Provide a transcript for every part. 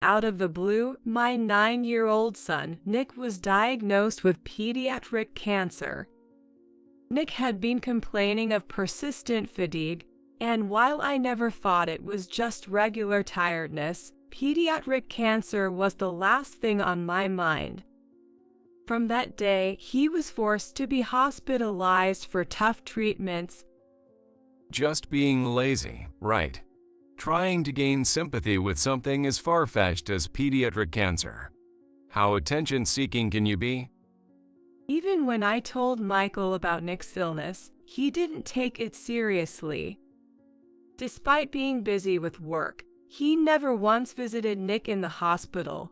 Out of the blue, my 9-year-old son, Nick, was diagnosed with pediatric cancer. Nick had been complaining of persistent fatigue, and while I never thought it was just regular tiredness, pediatric cancer was the last thing on my mind. From that day, he was forced to be hospitalized for tough treatments. Just being lazy, right? Trying to gain sympathy with something as far-fetched as pediatric cancer. How attention-seeking can you be? Even when I told Michael about Nick's illness, he didn't take it seriously. Despite being busy with work, he never once visited Nick in the hospital.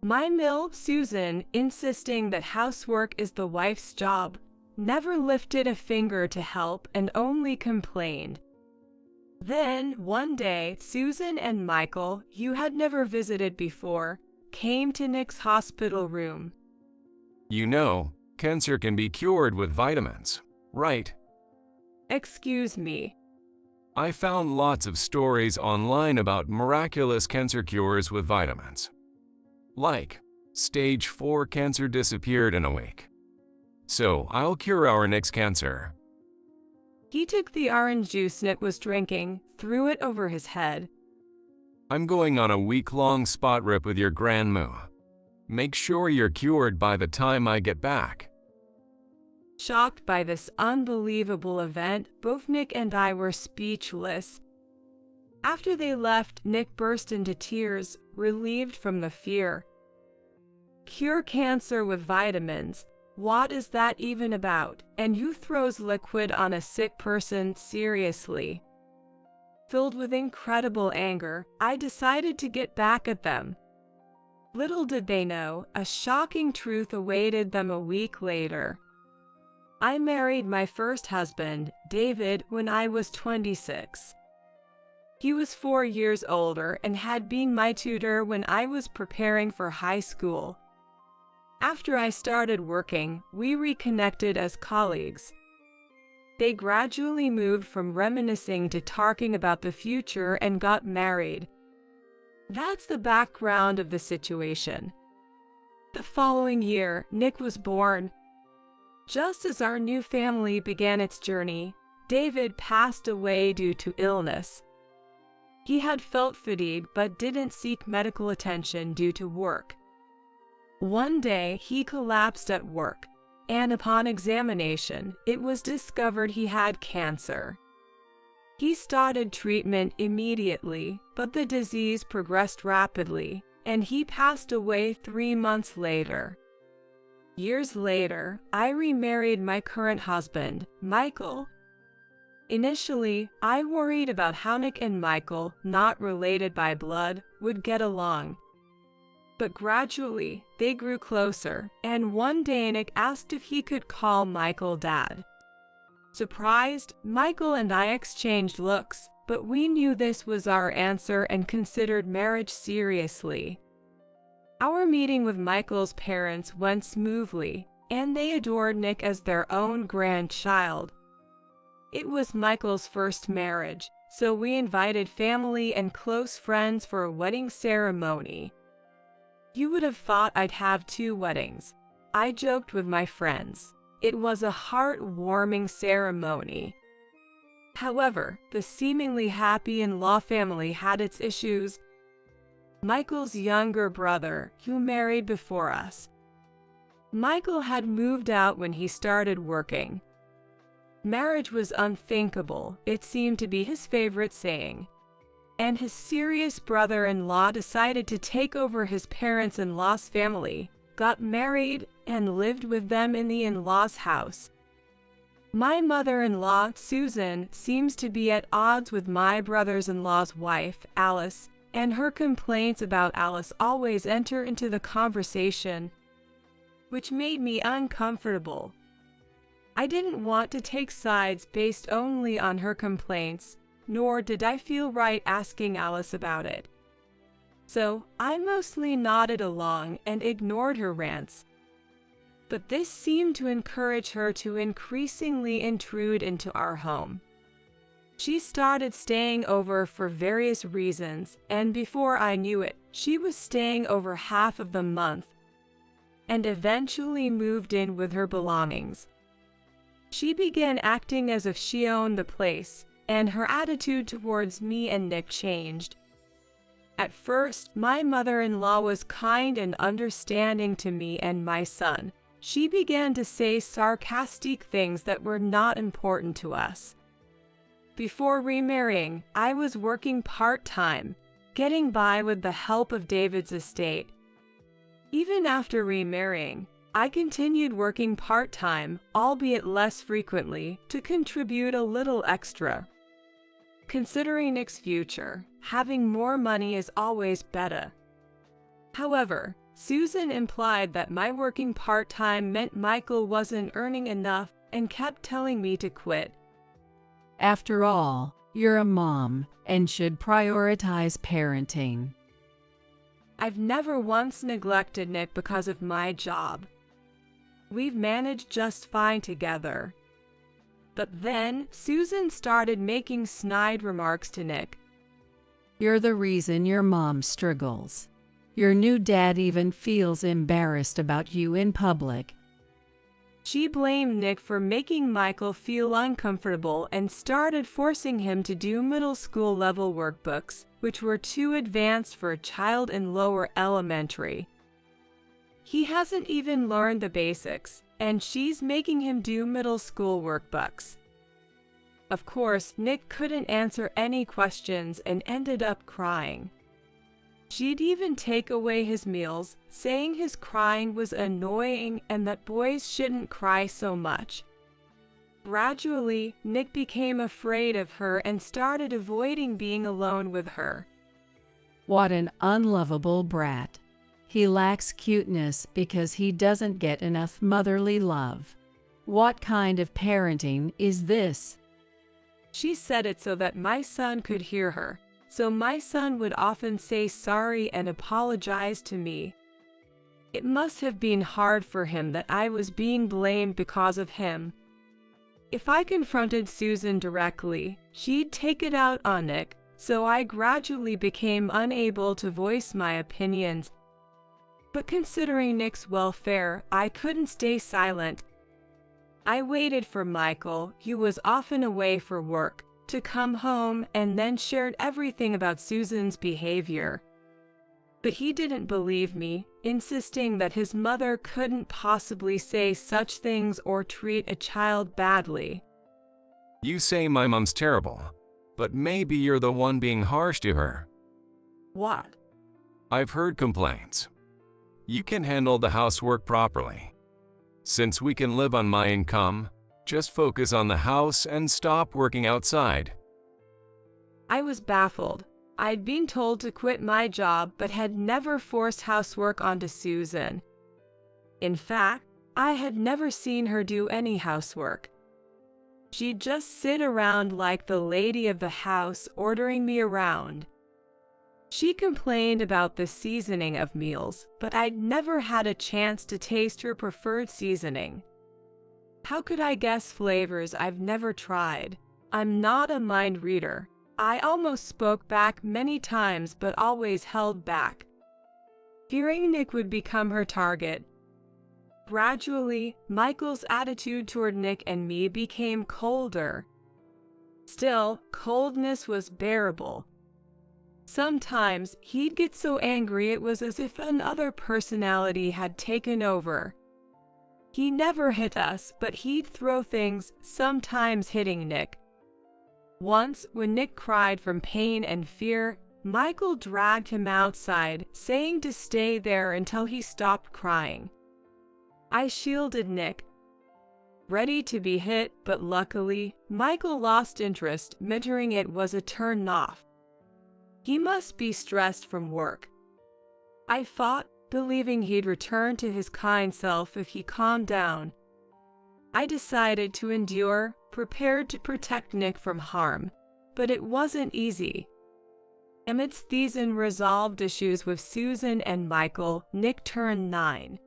My MILF, Susan, insisting that housework is the wife's job, never lifted a finger to help and only complained. Then, one day, Susan and Michael, who had never visited before, came to Nick's hospital room. You know, cancer can be cured with vitamins, right? Excuse me. I found lots of stories online about miraculous cancer cures with vitamins. Like, stage 4 cancer disappeared in a week. So, I'll cure our Nick's cancer. He took the orange juice Nick was drinking, threw it over his head. I'm going on a week-long spot rip with your grandma. Make sure you're cured by the time I get back. Shocked by this unbelievable event, both Nick and I were speechless. After they left, Nick burst into tears, relieved from the fear. Cure cancer with vitamins? What is that even about? And who throws liquid on a sick person? Seriously? Filled with incredible anger, I decided to get back at them. Little did they know, a shocking truth awaited them a week later. I married my first husband, David, when I was 26. He was 4 years older and had been my tutor when I was preparing for high school. After I started working, we reconnected as colleagues. They gradually moved from reminiscing to talking about the future and got married. That's the background of the situation. The following year, Nick was born. Just as our new family began its journey, David passed away due to illness. He had felt fatigue but didn't seek medical attention due to work. One day, he collapsed at work, and upon examination, it was discovered he had cancer. He started treatment immediately, but the disease progressed rapidly, and he passed away 3 months later. Years later, I remarried my current husband, Michael. Initially, I worried about how Nick and Michael, not related by blood, would get along. But gradually, they grew closer, and one day Nick asked if he could call Michael Dad. Surprised, Michael and I exchanged looks, but we knew this was our answer and considered marriage seriously. Our meeting with Michael's parents went smoothly, and they adored Nick as their own grandchild. It was Michael's first marriage, so we invited family and close friends for a wedding ceremony. You would have thought I'd have 2 weddings. I joked with my friends. It was a heartwarming ceremony. However, the seemingly happy in-law family had its issues. Michael's younger brother, who married before us. Michael had moved out when he started working. Marriage was unthinkable, it seemed to be his favorite saying. And his serious brother-in-law decided to take over his parents-in-law's family, got married, and lived with them in the in-laws' house. My mother-in-law, Susan, seems to be at odds with my brother-in-law's wife, Alice, and her complaints about Alice always enter into the conversation, which made me uncomfortable. I didn't want to take sides based only on her complaints, nor did I feel right asking Alice about it. So, I mostly nodded along and ignored her rants. But this seemed to encourage her to increasingly intrude into our home. She started staying over for various reasons, and before I knew it, she was staying over half of the month and eventually moved in with her belongings. She began acting as if she owned the place, and her attitude towards me and Nick changed. At first, my mother-in-law was kind and understanding to me and my son. She began to say sarcastic things that were not important to us. Before remarrying, I was working part-time, getting by with the help of David's estate. Even after remarrying, I continued working part-time, albeit less frequently, to contribute a little extra. Considering Nick's future, having more money is always better. However, Susan implied that my working part-time meant Michael wasn't earning enough and kept telling me to quit. After all, you're a mom and should prioritize parenting. I've never once neglected Nick because of my job. We've managed just fine together. But then, Susan started making snide remarks to Nick. You're the reason your mom struggles. Your new dad even feels embarrassed about you in public. She blamed Nick for making Michael feel uncomfortable and started forcing him to do middle school level workbooks, which were too advanced for a child in lower elementary. He hasn't even learned the basics, and she's making him do middle school workbooks. Of course, Nick couldn't answer any questions and ended up crying. She'd even take away his meals, saying his crying was annoying and that boys shouldn't cry so much. Gradually, Nick became afraid of her and started avoiding being alone with her. What an unlovable brat. He lacks cuteness because he doesn't get enough motherly love. What kind of parenting is this? She said it so that my son could hear her, so my son would often say sorry and apologize to me. It must have been hard for him that I was being blamed because of him. If I confronted Susan directly, she'd take it out on Nick, so I gradually became unable to voice my opinions. But considering Nick's welfare, I couldn't stay silent. I waited for Michael, who was often away for work, to come home and then shared everything about Susan's behavior. But he didn't believe me, insisting that his mother couldn't possibly say such things or treat a child badly. You say my mom's terrible, but maybe you're the one being harsh to her. What? I've heard complaints. You can handle the housework properly. Since we can live on my income, just focus on the house and stop working outside. I was baffled. I'd been told to quit my job but had never forced housework onto Susan. In fact, I had never seen her do any housework. She'd just sit around like the lady of the house, ordering me around. She complained about the seasoning of meals, but I'd never had a chance to taste her preferred seasoning. How could I guess flavors I've never tried? I'm not a mind reader. I almost spoke back many times but always held back, fearing Nick would become her target. Gradually, Michael's attitude toward Nick and me became colder. Still, coldness was bearable. Sometimes he'd get so angry it was as if another personality had taken over. He never hit us, but he'd throw things, sometimes hitting Nick. Once, when Nick cried from pain and fear, Michael dragged him outside, saying to stay there until he stopped crying. I shielded Nick, ready to be hit, but luckily, Michael lost interest, muttering it was a turn-off. He must be stressed from work. I fought, believing he'd return to his kind self if he calmed down. I decided to endure, prepared to protect Nick from harm, but it wasn't easy. Amidst these unresolved issues with Susan and Michael, Nick turned 9.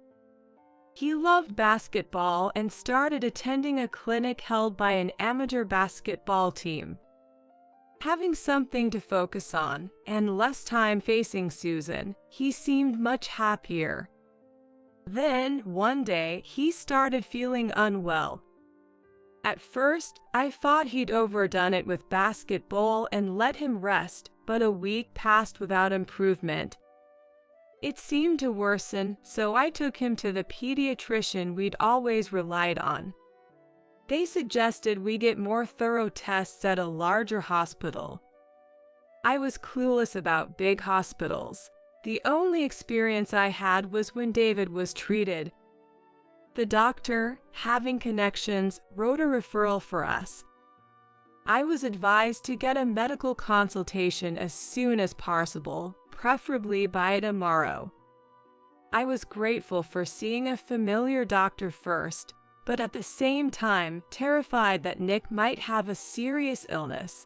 He loved basketball and started attending a clinic held by an amateur basketball team. Having something to focus on and less time facing Susan, he seemed much happier. Then, one day, he started feeling unwell. At first, I thought he'd overdone it with basketball and let him rest, but a week passed without improvement. It seemed to worsen, so I took him to the pediatrician we'd always relied on. They suggested we get more thorough tests at a larger hospital. I was clueless about big hospitals. The only experience I had was when David was treated. The doctor, having connections, wrote a referral for us. I was advised to get a medical consultation as soon as possible, preferably by tomorrow. I was grateful for seeing a familiar doctor first, but at the same time terrified that Nick might have a serious illness.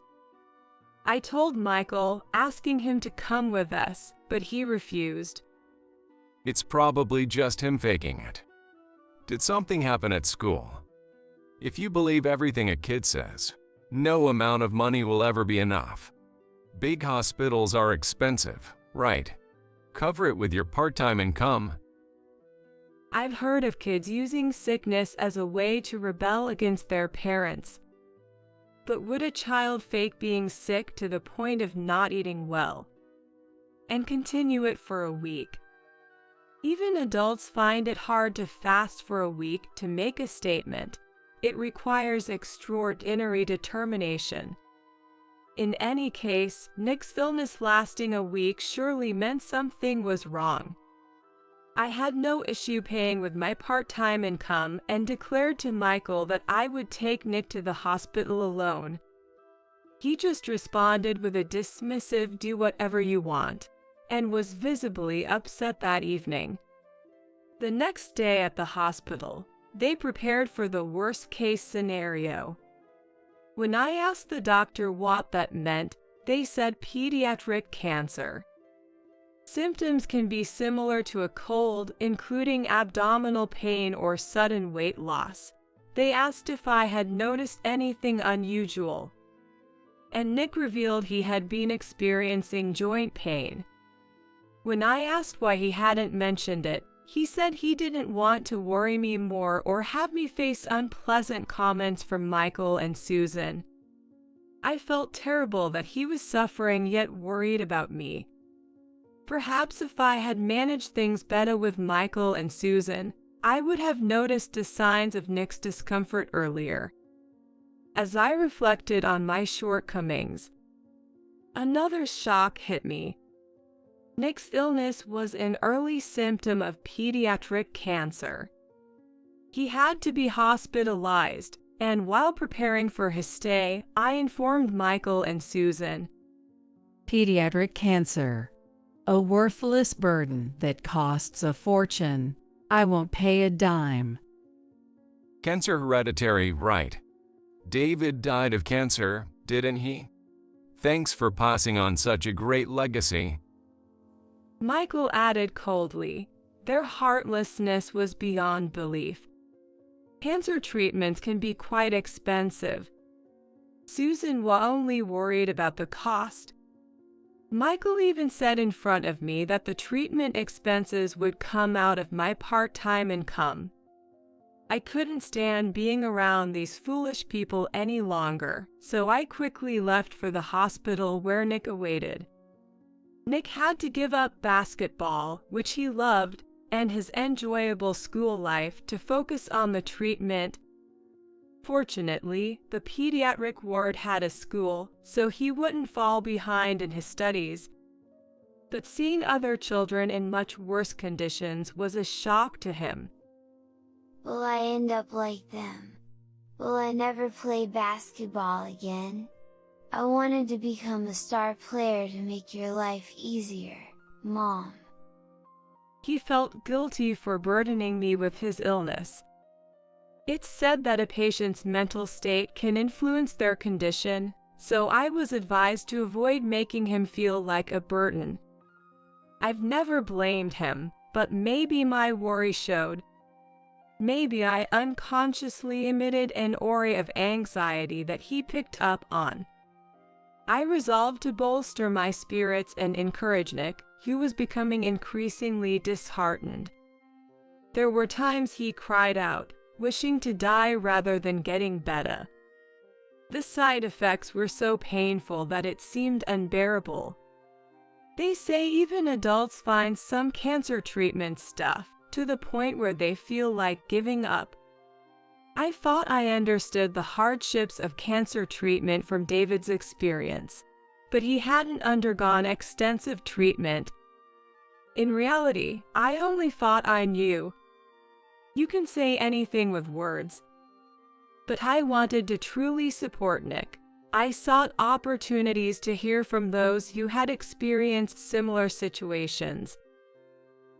I told Michael, asking him to come with us, but he refused. It's probably just him faking it. Did something happen at school? If you believe everything a kid says, no amount of money will ever be enough. Big hospitals are expensive, right? Cover it with your part-time income. I've heard of kids using sickness as a way to rebel against their parents. But would a child fake being sick to the point of not eating well and continue it for a week? Even adults find it hard to fast for a week to make a statement. It requires extraordinary determination. In any case, Nick's illness lasting a week surely meant something was wrong. I had no issue paying with my part-time income and declared to Michael that I would take Nick to the hospital alone. He just responded with a dismissive "do whatever you want," and was visibly upset that evening. The next day at the hospital, they prepared for the worst-case scenario. When I asked the doctor what that meant, they said pediatric cancer. Symptoms can be similar to a cold, including abdominal pain or sudden weight loss. They asked if I had noticed anything unusual, and Nick revealed he had been experiencing joint pain. When I asked why he hadn't mentioned it, he said he didn't want to worry me more or have me face unpleasant comments from Michael and Susan. I felt terrible that he was suffering yet worried about me. Perhaps if I had managed things better with Michael and Susan, I would have noticed the signs of Nick's discomfort earlier. As I reflected on my shortcomings, another shock hit me. Nick's illness was an early symptom of pediatric cancer. He had to be hospitalized, and while preparing for his stay, I informed Michael and Susan. Pediatric cancer. A worthless burden that costs a fortune. I won't pay a dime. Cancer hereditary, right? David died of cancer, didn't he? Thanks for passing on such a great legacy. Michael added coldly. Their heartlessness was beyond belief. Cancer treatments can be quite expensive. Susan was only worried about the cost. Michael even said in front of me that the treatment expenses would come out of my part-time income. I couldn't stand being around these foolish people any longer, so I quickly left for the hospital where Nick awaited. Nick had to give up basketball, which he loved, and his enjoyable school life to focus on the treatment. Fortunately, the pediatric ward had a school, so he wouldn't fall behind in his studies. But seeing other children in much worse conditions was a shock to him. Will I end up like them? Will I never play basketball again? I wanted to become a star player to make your life easier, Mom. He felt guilty for burdening me with his illness. It's said that a patient's mental state can influence their condition, so I was advised to avoid making him feel like a burden. I've never blamed him, but maybe my worry showed. Maybe I unconsciously emitted an aura of anxiety that he picked up on. I resolved to bolster my spirits and encourage Nick, who was becoming increasingly disheartened. There were times he cried out, wishing to die rather than getting better. The side effects were so painful that it seemed unbearable. They say even adults find some cancer treatment stuff to the point where they feel like giving up. I thought I understood the hardships of cancer treatment from David's experience, but he hadn't undergone extensive treatment. In reality, I only thought I knew. You can say anything with words. But I wanted to truly support Nick. I sought opportunities to hear from those who had experienced similar situations.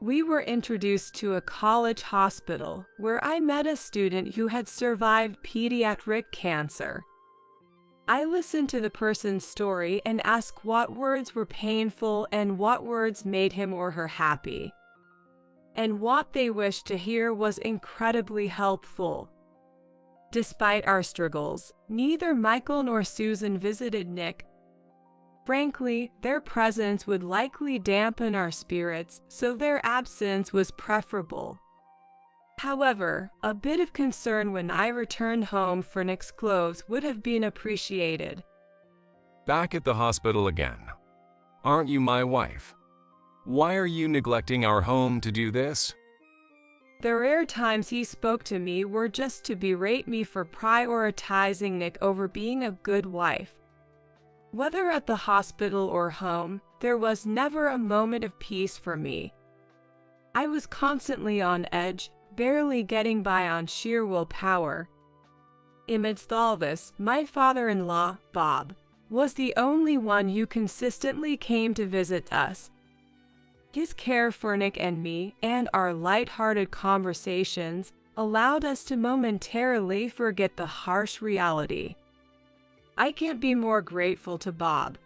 We were introduced to a college hospital where I met a student who had survived pediatric cancer. I listened to the person's story and asked what words were painful and what words made him or her happy. And what they wished to hear was incredibly helpful. Despite our struggles, neither Michael nor Susan visited Nick. Frankly, their presence would likely dampen our spirits, so their absence was preferable. However, a bit of concern when I returned home for Nick's clothes would have been appreciated. Back at the hospital again. Aren't you my wife? Why are you neglecting our home to do this? The rare times he spoke to me were just to berate me for prioritizing Nick over being a good wife. Whether at the hospital or home, there was never a moment of peace for me. I was constantly on edge, barely getting by on sheer willpower. Amidst all this, my father-in-law, Bob, was the only one who consistently came to visit us. His care for Nick and me, and our light-hearted conversations, allowed us to momentarily forget the harsh reality. I can't be more grateful to Bob.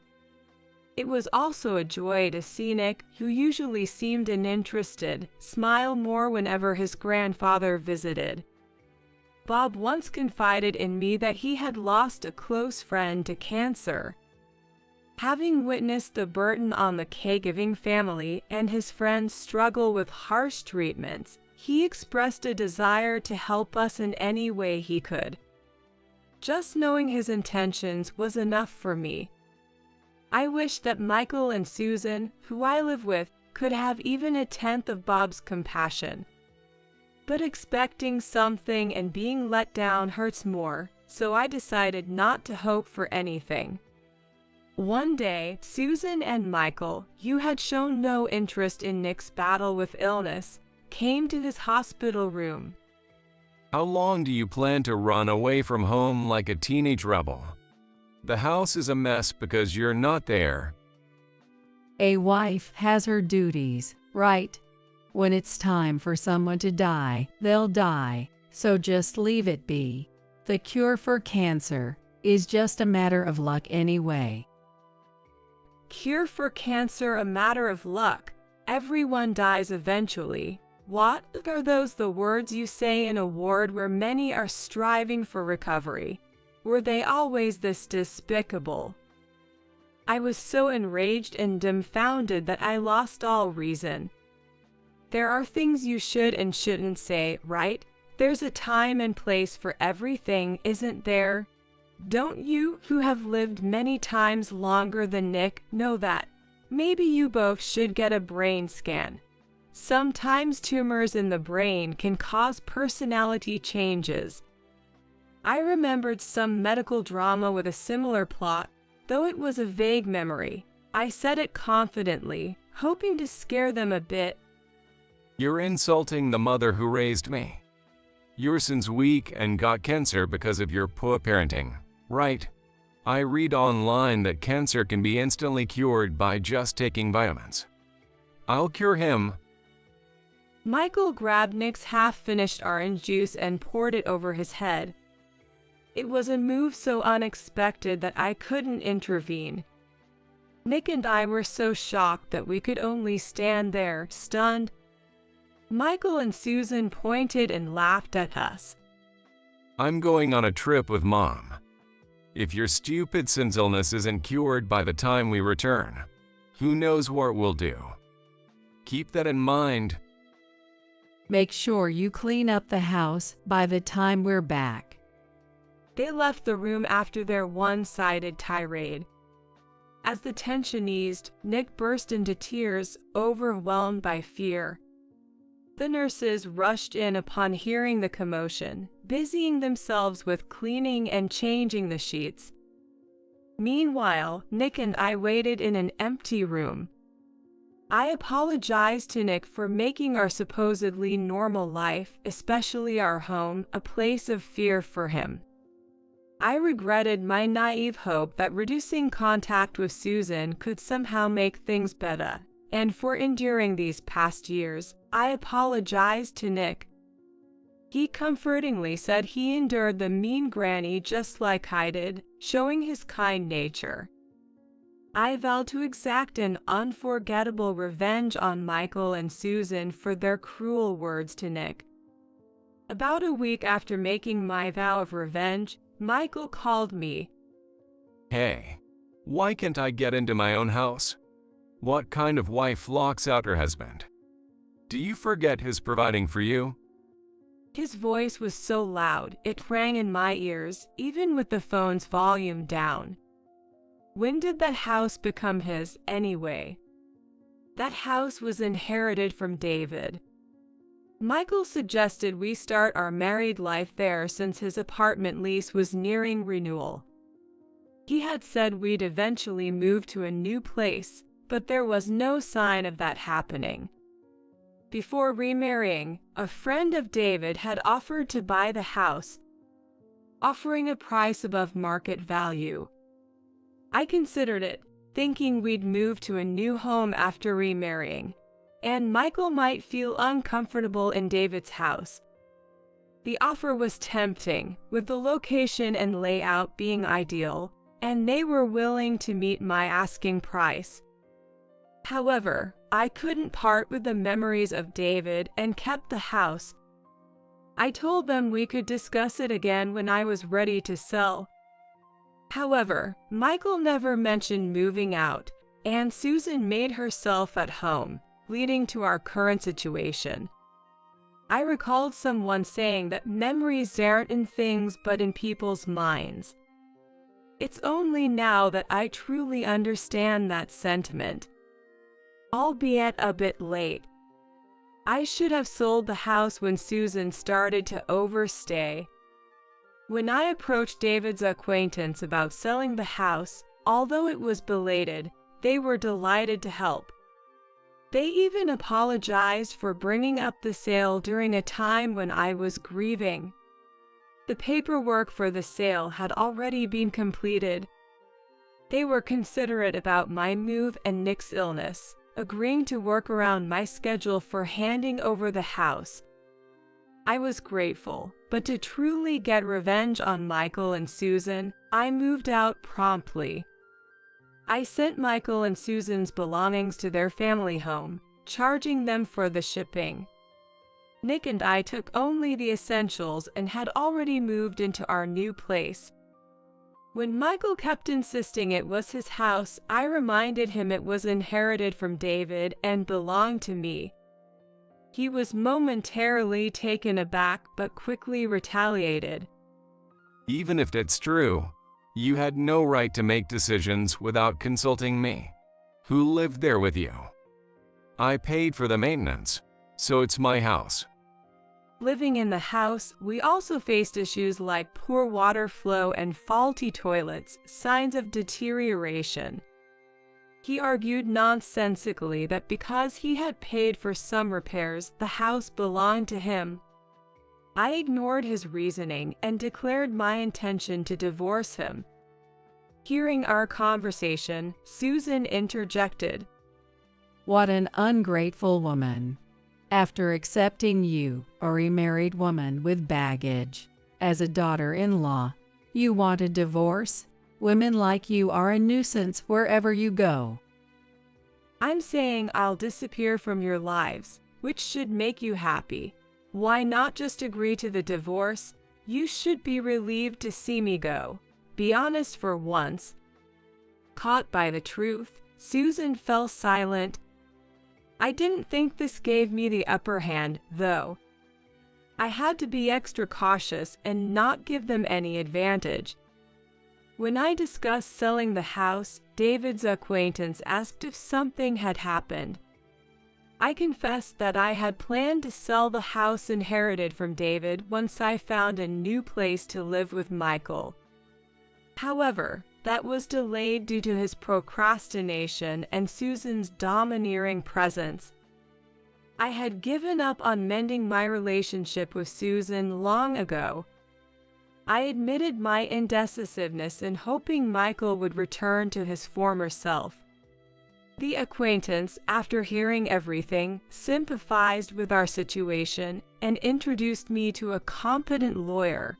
It was also a joy to see Nick, who usually seemed uninterested, smile more whenever his grandfather visited. Bob once confided in me that he had lost a close friend to cancer. Having witnessed the burden on the caregiving family and his friends struggle with harsh treatments, he expressed a desire to help us in any way he could. Just knowing his intentions was enough for me. I wish that Michael and Susan, who I live with, could have even a tenth of Bob's compassion. But expecting something and being let down hurts more, so I decided not to hope for anything. One day, Susan and Michael, who had shown no interest in Nick's battle with illness, came to his hospital room. How long do you plan to run away from home like a teenage rebel? The house is a mess because you're not there. A wife has her duties, right? When it's time for someone to die, they'll die, so just leave it be. The cure for cancer is just a matter of luck anyway. Cure for cancer a matter of luck. Everyone dies eventually. What are those the words you say in a ward where many are striving for recovery? Were they always this despicable? I was so enraged and dumbfounded that I lost all reason. There are things you should and shouldn't say, right? There's a time and place for everything, isn't there? Don't you, who have lived many times longer than Nick, know that? Maybe you both should get a brain scan. Sometimes tumors in the brain can cause personality changes. I remembered some medical drama with a similar plot, though it was a vague memory. I said it confidently, hoping to scare them a bit. You're insulting the mother who raised me. Your son's weak and got cancer because of your poor parenting, right? I read online that cancer can be instantly cured by just taking vitamins. I'll cure him. Michael grabbed Nick's half-finished orange juice and poured it over his head. It was a move so unexpected that I couldn't intervene. Nick and I were so shocked that we could only stand there, stunned. Michael and Susan pointed and laughed at us. I'm going on a trip with Mom. If your stupid sin's illness isn't cured by the time we return, who knows what we'll do. Keep that in mind. Make sure you clean up the house by the time we're back. They left the room after their one-sided tirade. As the tension eased, Nick burst into tears, overwhelmed by fear. The nurses rushed in upon hearing the commotion, busying themselves with cleaning and changing the sheets. Meanwhile, Nick and I waited in an empty room. I apologized to Nick for making our supposedly normal life, especially our home, a place of fear for him. I regretted my naive hope that reducing contact with Susan could somehow make things better, and for enduring these past years, I apologized to Nick. He comfortingly said he endured the mean granny just like I did, showing his kind nature. I vowed to exact an unforgettable revenge on Michael and Susan for their cruel words to Nick. About a week after making my vow of revenge, Michael called me. Hey, why can't I get into my own house? What kind of wife locks out her husband? Do you forget his providing for you? His voice was so loud, it rang in my ears, even with the phone's volume down. When did that house become his, anyway? That house was inherited from David. Michael suggested we start our married life there since his apartment lease was nearing renewal. He had said we'd eventually move to a new place, but there was no sign of that happening. Before remarrying, a friend of David had offered to buy the house, offering a price above market value. I considered it, thinking we'd move to a new home after remarrying, and Michael might feel uncomfortable in David's house. The offer was tempting, with the location and layout being ideal, and they were willing to meet my asking price. However, I couldn't part with the memories of David and kept the house. I told them we could discuss it again when I was ready to sell. However, Michael never mentioned moving out, and Susan made herself at home, leading to our current situation. I recalled someone saying that memories aren't in things but in people's minds. It's only now that I truly understand that sentiment. Albeit a bit late. I should have sold the house when Susan started to overstay. When I approached David's acquaintance about selling the house, although it was belated, they were delighted to help. They even apologized for bringing up the sale during a time when I was grieving. The paperwork for the sale had already been completed. They were considerate about my move and Nick's illness, agreeing to work around my schedule for handing over the house. I was grateful, but to truly get revenge on Michael and Susan, I moved out promptly. I sent Michael and Susan's belongings to their family home, charging them for the shipping. Nick and I took only the essentials and had already moved into our new place. When Michael kept insisting it was his house, I reminded him it was inherited from David and belonged to me. He was momentarily taken aback but quickly retaliated. Even if it's true, you had no right to make decisions without consulting me, who lived there with you. I paid for the maintenance, so it's my house. Living in the house, we also faced issues like poor water flow and faulty toilets, signs of deterioration. He argued nonsensically that because he had paid for some repairs, the house belonged to him. I ignored his reasoning and declared my intention to divorce him. Hearing our conversation, Susan interjected. What an ungrateful woman. After accepting you, a remarried woman with baggage, as a daughter-in-law, you want a divorce? Women like you are a nuisance wherever you go. I'm saying I'll disappear from your lives, which should make you happy. Why not just agree to the divorce? You should be relieved to see me go. be honest for once. Caught by the truth, Susan fell silent. I didn't think this gave me the upper hand, though. I had to be extra cautious and not give them any advantage. When I discussed selling the house, David's acquaintance asked if something had happened. I confessed that I had planned to sell the house inherited from David once I found a new place to live with Michael. However, that was delayed due to his procrastination and Susan's domineering presence. I had given up on mending my relationship with Susan long ago. I admitted my indecisiveness in hoping Michael would return to his former self. The acquaintance, after hearing everything, sympathized with our situation and introduced me to a competent lawyer.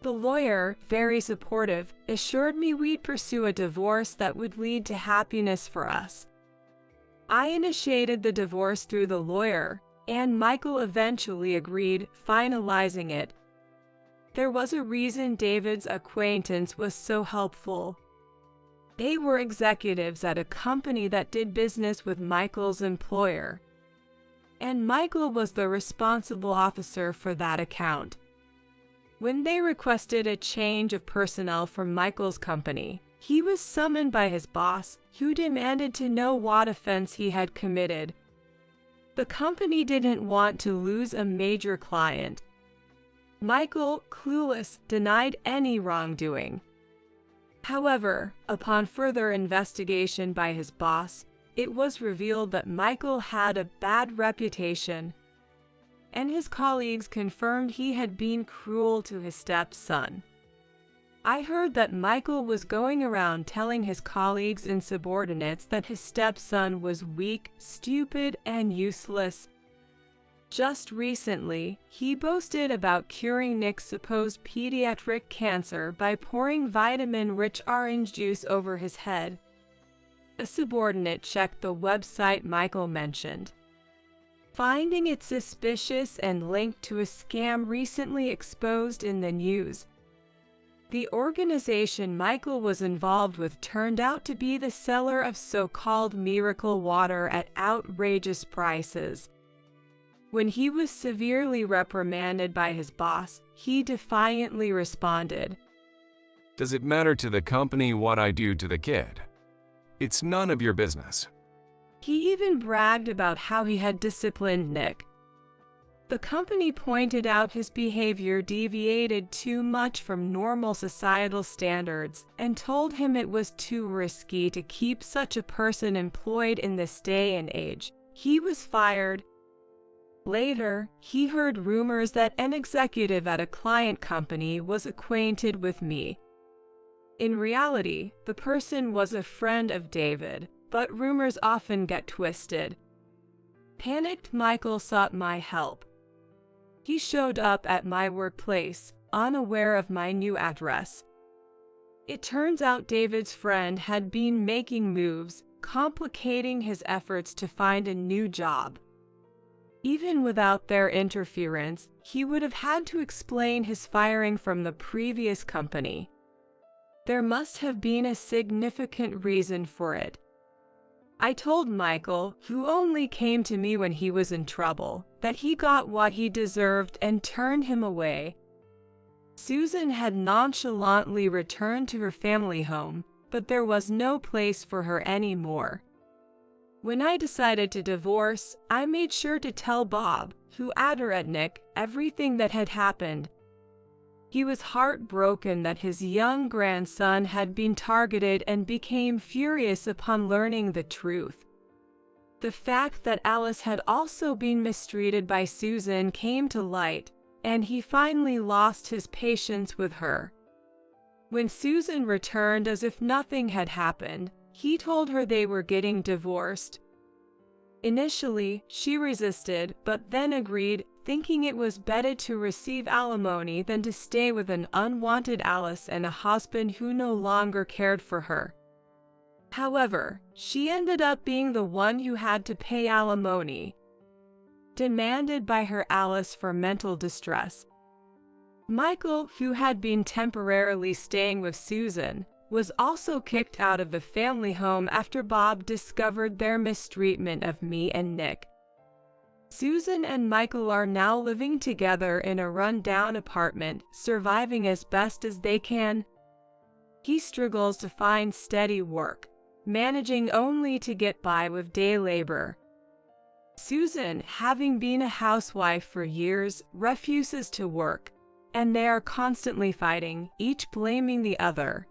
The lawyer, very supportive, assured me we'd pursue a divorce that would lead to happiness for us. I initiated the divorce through the lawyer, and Michael eventually agreed, finalizing it. There was a reason David's acquaintance was so helpful. They were executives at a company that did business with Michael's employer, and Michael was the responsible officer for that account. When they requested a change of personnel from Michael's company, he was summoned by his boss, who demanded to know what offense he had committed. The company didn't want to lose a major client. Michael, clueless, denied any wrongdoing. However, upon further investigation by his boss, it was revealed that Michael had a bad reputation, and his colleagues confirmed he had been cruel to his stepson. I heard that Michael was going around telling his colleagues and subordinates that his stepson was weak, stupid, and useless. Just recently, he boasted about curing Nick's supposed pediatric cancer by pouring vitamin-rich orange juice over his head. A subordinate checked the website Michael mentioned, finding it suspicious and linked to a scam recently exposed in the news. The organization Michael was involved with turned out to be the seller of so-called miracle water at outrageous prices. When he was severely reprimanded by his boss, he defiantly responded, "Does it matter to the company what I do to the kid? It's none of your business." He even bragged about how he had disciplined Nick. The company pointed out his behavior deviated too much from normal societal standards and told him it was too risky to keep such a person employed in this day and age. He was fired. Later, he heard rumors that an executive at a client company was acquainted with me. In reality, the person was a friend of David, but rumors often get twisted. Panicked Michael sought my help. He showed up at my workplace, unaware of my new address. It turns out David's friend had been making moves, complicating his efforts to find a new job. Even without their interference, he would have had to explain his firing from the previous company. There must have been a significant reason for it. I told Michael, who only came to me when he was in trouble, that he got what he deserved and turned him away. Susan had nonchalantly returned to her family home, but there was no place for her anymore. When I decided to divorce, I made sure to tell Bob, who adored Nick, everything that had happened. He was heartbroken that his young grandson had been targeted and became furious upon learning the truth. The fact that Alice had also been mistreated by Susan came to light, and he finally lost his patience with her. When Susan returned as if nothing had happened, he told her they were getting divorced. Initially, she resisted, but then agreed, thinking it was better to receive alimony than to stay with an unwanted Alice and a husband who no longer cared for her. However, she ended up being the one who had to pay alimony, demanded by her Alice for mental distress. Michael, who had been temporarily staying with Susan, was also kicked out of the family home after Bob discovered their mistreatment of me and Nick. Susan and Michael are now living together in a run-down apartment, surviving as best as they can. He struggles to find steady work, managing only to get by with day labor. Susan, having been a housewife for years, refuses to work, and they are constantly fighting, each blaming the other.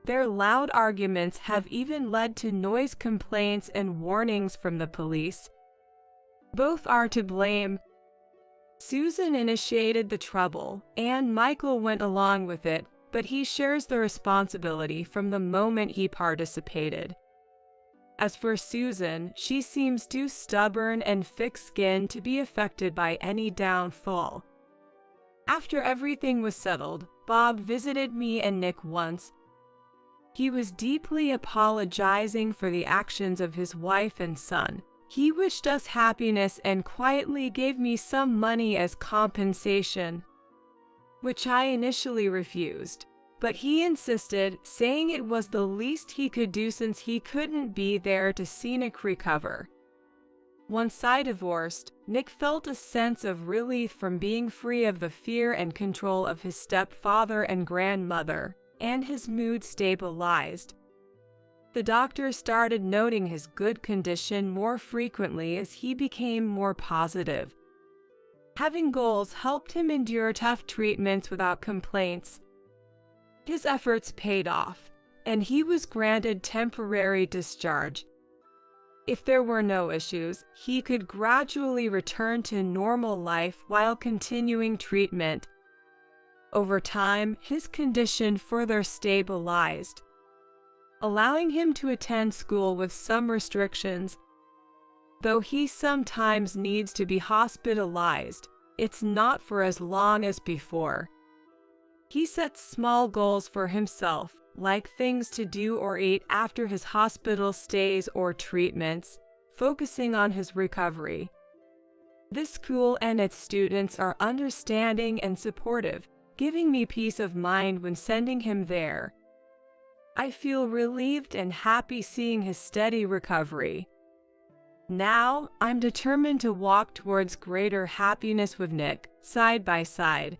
Their loud arguments have even led to noise complaints and warnings from the police. Both are to blame. Susan initiated the trouble, and Michael went along with it, but he shares the responsibility from the moment he participated. As for Susan, she seems too stubborn and thick-skinned to be affected by any downfall. After everything was settled, Bob visited me and Nick once. He was deeply apologizing for the actions of his wife and son. He wished us happiness and quietly gave me some money as compensation, which I initially refused. But he insisted, saying it was the least he could do since he couldn't be there to see Nick recover. Once I divorced, Nick felt a sense of relief from being free of the fear and control of his stepfather and grandmother, and his mood stabilized. The doctor started noting his good condition more frequently as he became more positive. Having goals helped him endure tough treatments without complaints. His efforts paid off, and he was granted temporary discharge. If there were no issues, he could gradually return to normal life while continuing treatment. Over time, his condition further stabilized, allowing him to attend school with some restrictions. Though he sometimes needs to be hospitalized, it's not for as long as before. He sets small goals for himself, like things to do or eat after his hospital stays or treatments, focusing on his recovery. This school and its students are understanding and supportive, giving me peace of mind when sending him there. I feel relieved and happy seeing his steady recovery. Now, I'm determined to walk towards greater happiness with Nick, side by side.